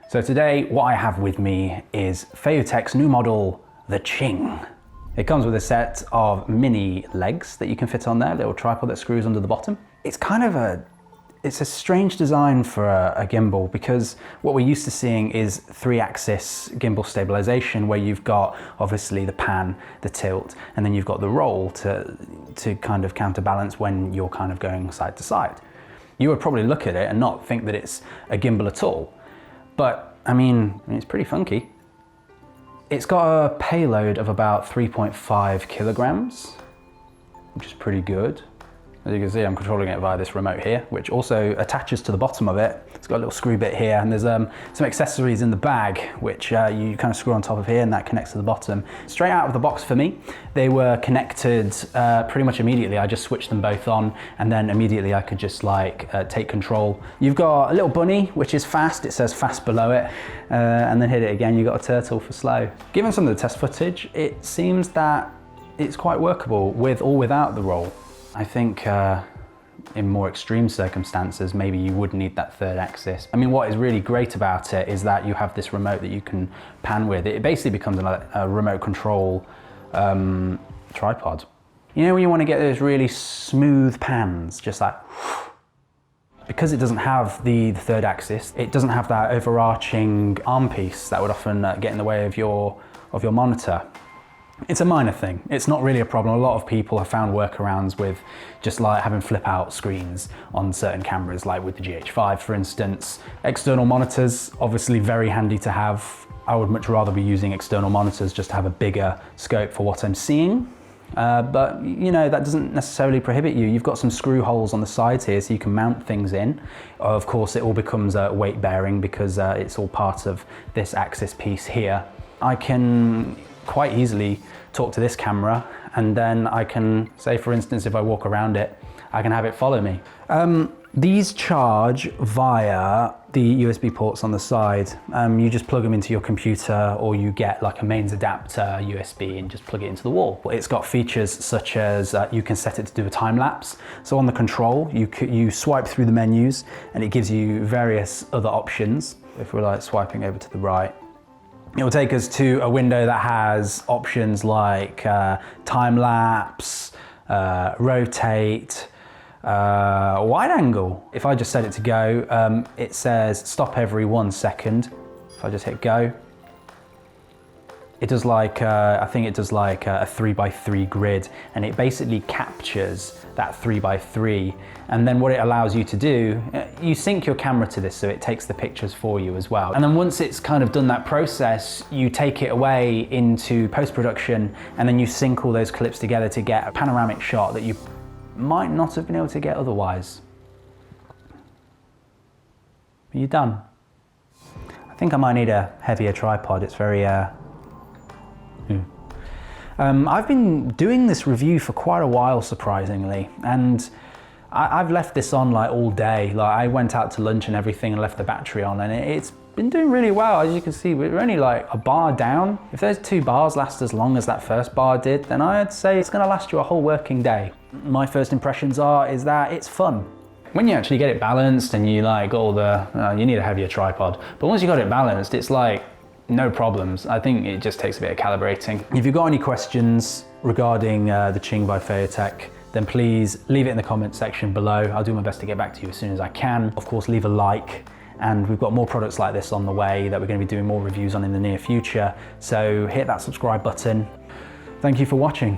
So today, what I have with me is FeiyuTech's new model, the Qing. It comes with a set of mini legs that you can fit on there, a little tripod that screws under the bottom. It's a strange design for a gimbal, because what we're used to seeing is 3-axis gimbal stabilization, where you've got obviously the pan, the tilt, and then you've got the roll to kind of counterbalance when you're kind of going side to side. You would probably look at it and not think that it's a gimbal at all. But I mean, it's pretty funky. It's got a payload of about 3.5 kilograms, which is pretty good. As you can see, I'm controlling it via this remote here, which also attaches to the bottom of it. It's got a little screw bit here, and there's some accessories in the bag, which you kind of screw on top of here, and that connects to the bottom. Straight out of the box for me, they were connected pretty much immediately. I just switched them both on, and then immediately I could just take control. You've got a little bunny, which is fast. It says fast below it, and then hit it again. You've got a turtle for slow. Given some of the test footage, it seems that it's quite workable with or without the roll. I think in more extreme circumstances, maybe you would need that 3rd axis. I mean, what is really great about it is that you have this remote that you can pan with. It basically becomes a remote control tripod. You know when you want to get those really smooth pans, just like, because it doesn't have the 3rd axis, it doesn't have that overarching arm piece that would often get in the way of your monitor. It's a minor thing. It's not really a problem. A lot of people have found workarounds with just like having flip out screens on certain cameras, like with the GH5, for instance. External monitors, obviously very handy to have. I would much rather be using external monitors just to have a bigger scope for what I'm seeing. But you know, that doesn't necessarily prohibit you. You've got some screw holes on the sides here so you can mount things in. Of course, it all becomes weight bearing because it's all part of this axis piece here. I can quite easily talk to this camera, and then I can say, for instance, if I walk around it, I can have it follow me. These charge via the USB ports on the side. You just plug them into your computer, or you get like a mains adapter USB and just plug it into the wall. It's got features such as you can set it to do a time lapse. So on the control, you swipe through the menus and it gives you various other options. If we're like swiping over to the right, it will take us to a window that has options like time lapse, rotate, wide angle. If I just set it to go, it says stop every 1 second. If I just hit go, it does like, I think it does like a 3x3 grid, and it basically captures that 3x3. And then what it allows you to do, you sync your camera to this so it takes the pictures for you as well. And then once it's kind of done that process, you take it away into post-production, and then you sync all those clips together to get a panoramic shot that you might not have been able to get otherwise. Are you done? I think I might need a heavier tripod. It's very, I've been doing this review for quite a while, surprisingly, and I've left this on like all day. Like I went out to lunch and everything and left the battery on, and it's been doing really well. As you can see, we're only like a bar down. If those 2 bars last as long as that first bar did, then I'd say it's gonna last you a whole working day. My first impressions is that it's fun. When you actually get it balanced and you like all the, you need a heavier tripod, but once you got it balanced, it's like, no problems. I think it just takes a bit of calibrating. If you've got any questions regarding the Qing by FeiyuTech, then please leave it in the comment section below. I'll do my best to get back to you as soon as I can. Of course, leave a like, and we've got more products like this on the way that we're going to be doing more reviews on in the near future. So hit that subscribe button. Thank you for watching.